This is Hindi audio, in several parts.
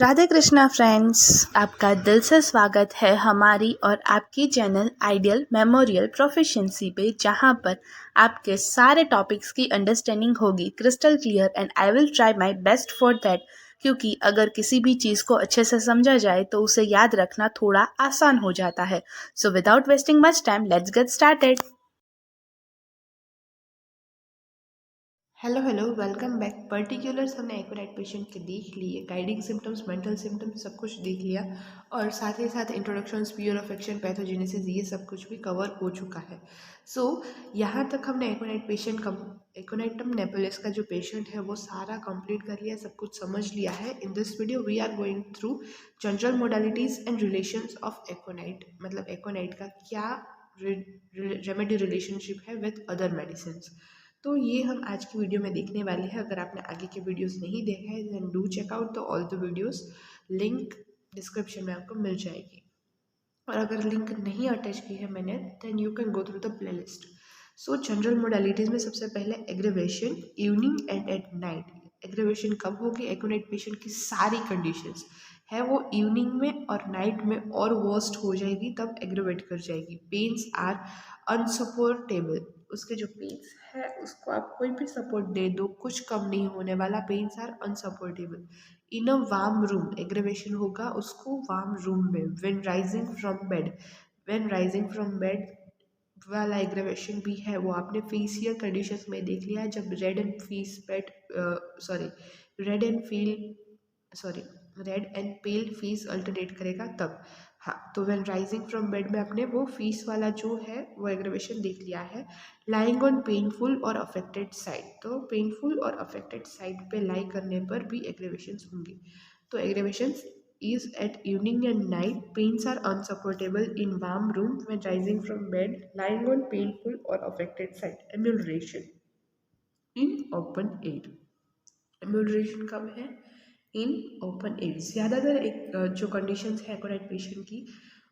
राधे कृष्णा फ्रेंड्स, आपका दिल से स्वागत है हमारी और आपकी चैनल आइडियल मेमोरियल प्रोफिशिएंसी पे, जहां पर आपके सारे टॉपिक्स की अंडरस्टैंडिंग होगी crystal clear and I will try my best for that. क्योंकि अगर किसी भी चीज़ को अच्छे से समझा जाए तो उसे याद रखना थोड़ा आसान हो जाता है। So without wasting much time, let's get started. Hello hello, welcome back. Particulars हमने एक्यूरेट पेशेंट के देख लिए, गाइडिंग सिम्टम्स, मेंटल सिम्टम्स सब कुछ देख लिया, और साथ ही साथ introduction, sphere of action, pathogenesis, ये सब कुछ भी कवर हो चुका है। यहाँ तक हमने एकोनाइटम नेबुलस का जो पेशेंट है वो सारा कंप्लीट कर लिया, सब कुछ समझ लिया है। In this video we are going through general modalities and relations of aconite, मतलब एकोनाइट का क्या रेमेडी रिलेशनशिप है विद अदर मेडिसिन। तो ये हम आज की वीडियो में देखने वाले हैं। अगर आपने आगे के वीडियोस नहीं देखा है then do check out the all the videos, link description में आपको मिल जाएगी। और अगर लिंक नहीं अटैच की है मैंने then you can go through the playlist. General modalities में सबसे पहले aggravation, evening and at night. Aggravation कब होगी? एकोनाइट पेशेंट की सारी कंडीशंस है वो इवनिंग में और नाइट में और वर्स्ट हो जाएगी, तब एग्रीवेट कर जाएगी। पेन्स आर अनसपोर्टेबल, उसके जो पेन्स है उसको आप कोई भी सपोर्ट दे दो, कुछ कम नहीं होने वाला। Pains are unsupportable. In a warm room aggravation होगा उसको वार्म रूम में। When rising from bed, when rising from bed वाला एग्रीवेशन भी है वो आपने फेसियल कंडीशंस में देख लिया है, जब red and feel sorry red and pale face alternate करेगा तब। हाँ, तो व्हेन राइजिंग फ्रॉम बेड में आपने वो फेस वाला जो है वो एग्रीवेशन देख लिया है। लाइंग ऑन पेनफुल और अफेक्टेड साइड, तो पेनफुल और अफेक्टेड साइड पे लाई करने पर भी एग्रीवेशंस होंगे। तो एग्रीवेशंस is at evening and night. Pains are unsupportable in warm room when rising from bed, lying on painful or affected side. Amelioration in open air. Amelioration कब है? In open air. ज़्यादातर एक जो कंडीशंस है एकोनाइट पेशेंट की,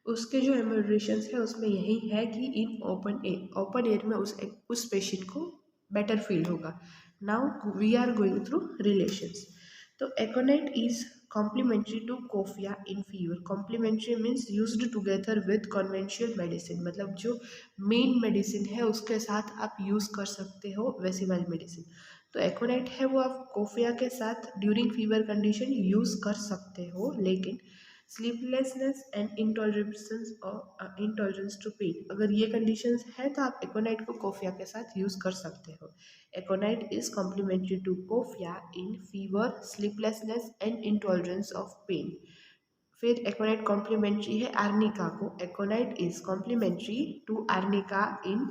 उसके जो एमल्ट्रेशंस है उसमें यही है कि इन ओपन एयर में उस पेशेंट को बेटर फील होगा। Now we are going through relations. तो aconite is complementary to coffea in fever. Complementary means used together with conventional medicine, मतलब जो मेन मेडिसिन है उसके साथ आप यूज़ कर सकते हो वैसी वाली मेडिसिन। तो एकोनाइट है वो आप कोफिया के साथ ड्यूरिंग फीवर कंडीशन यूज़ कर सकते हो, लेकिन sleeplessness and intolerance to pain, अगर ये कंडीशंस है तो आप एकोनाइट को कोफिया के साथ यूज़ कर सकते हो। Aconite is complementary to coffea in fever, sleeplessness and intolerance of pain. फिर एकोनाइट कॉम्प्लीमेंट्री है आर्निका को। Aconite is complementary to arnica in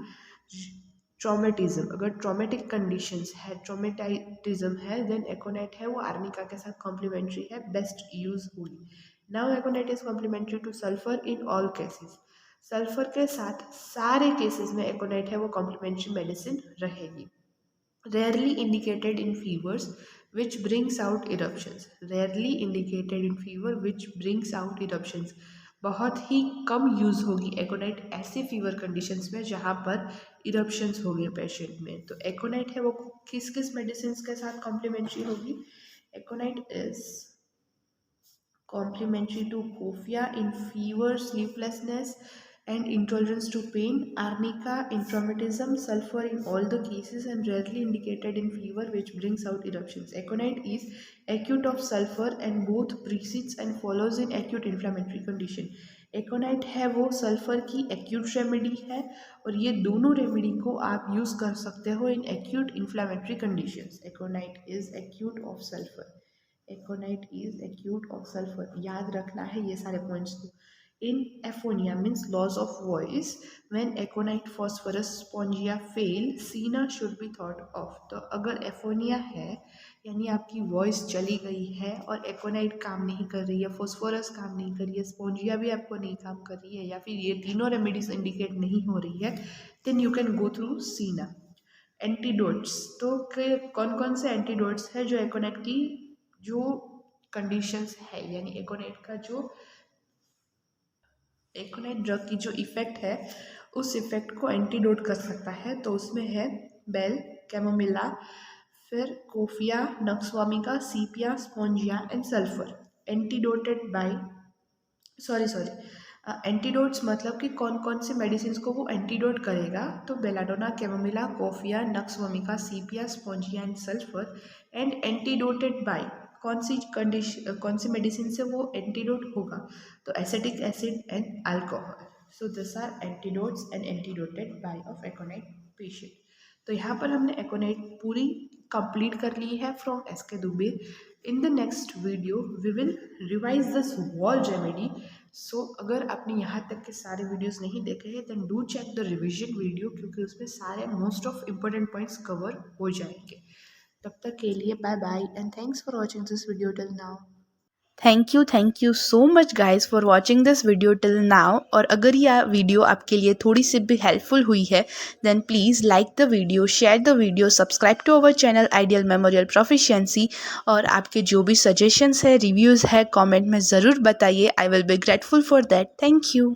traumatism, अगर ट्रॉमेटिक कंडीशंस है, ट्रॉमेटाइटिज्म है, देन एकोनाइट है वो आर्निका के साथ कॉम्प्लीमेंट्री है, बेस्ट यूज होगी। Now aconite is complementary to sulphur in all cases. Sulphur के साथ सारे केसेस में एकोनाइट है वो कॉम्प्लीमेंट्री मेडिसिन रहेगी। Rarely indicated in fevers which brings out eruptions. Rarely indicated in fever which brings out eruptions. बहुत ही कम यूज़ होगी एकोनाइट ऐसे फीवर कंडीशंस में जहाँ पर इरप्शंस होंगे पेशेंट में। तो एकोनाइट है वो किस किस मेडिसिन के साथ कॉम्प्लीमेंट्री होगी? एकोनाइट is complementary to coffea in fever, sleeplessness, and intolerance to pain, arnica in traumatism, sulfur in all the cases, and rarely indicated in fever which brings out eruptions. Aconite is acute of sulfur and both precedes and follows in acute inflammatory condition. एकोनाइट है वो सल्फर की एक्यूट रेमेडी है, और ये दोनों रेमेडी को आप यूज़ कर सकते हो in acute inflammatory conditions. Aconite is acute of sulphur. Aconite is acute of sulphur, याद रखना है ये सारे पॉइंट्स को। In aphonia means loss of voice, when aconite phosphorus spongia fail, cina should be thought of. तो अगर एफोनिया है यानी आपकी वॉइस चली गई है और एकोनाइट काम नहीं कर रही है, फॉस्फोरस काम नहीं कर रही है, स्पॉन्जिया भी आपको नहीं काम कर रही है, या फिर ये तीनों रेमेडीज इंडिकेट नहीं हो रही है, then you can go through cina. Antidotes, तो कौन कौन से एंटीडोट्स है जो एकोनाइट की जो कंडीशंस है, यानी एकोनाइट ड्रग की जो इफेक्ट है उस इफेक्ट को एंटीडोट कर सकता है, तो उसमें है बेल, कैमोमिला, फिर coffea, nux vomica, sepia, spongia and sulphur. Antidoted by sorry antidotes मतलब कि कौन कौन से मेडिसिन को वो एंटीडोट करेगा, तो belladonna, chamomilla, coffea, nux vomica, sepia, spongia and sulphur. And antidoted by कौन सी मेडिसिन से वो एंटीडोट होगा, तो acetic acid and alcohol. So this are antidotes and antidoted by of aconite patient. तो यहाँ पर हमने एकोनाइट पूरी कंप्लीट कर ली है from S K Dubey. In the next video we will revise this whole remedy. So अगर आपने यहाँ तक के सारे वीडियोस नहीं देखे हैं then do check the revision video, क्योंकि उसमें सारे most of important points cover हो जाएंगे। तब तक के लिए bye bye and thanks for watching this video till now. Thank you so much guys for watching this video till now. और अगर यह वीडियो आपके लिए थोड़ी सी भी हेल्पफुल हुई है then please like the video, share the video, subscribe to our channel ideal memorial proficiency. और आपके जो भी सजेशंस है, रिव्यूज़ है, कमेंट में ज़रूर बताइए। I will be grateful for that. Thank you.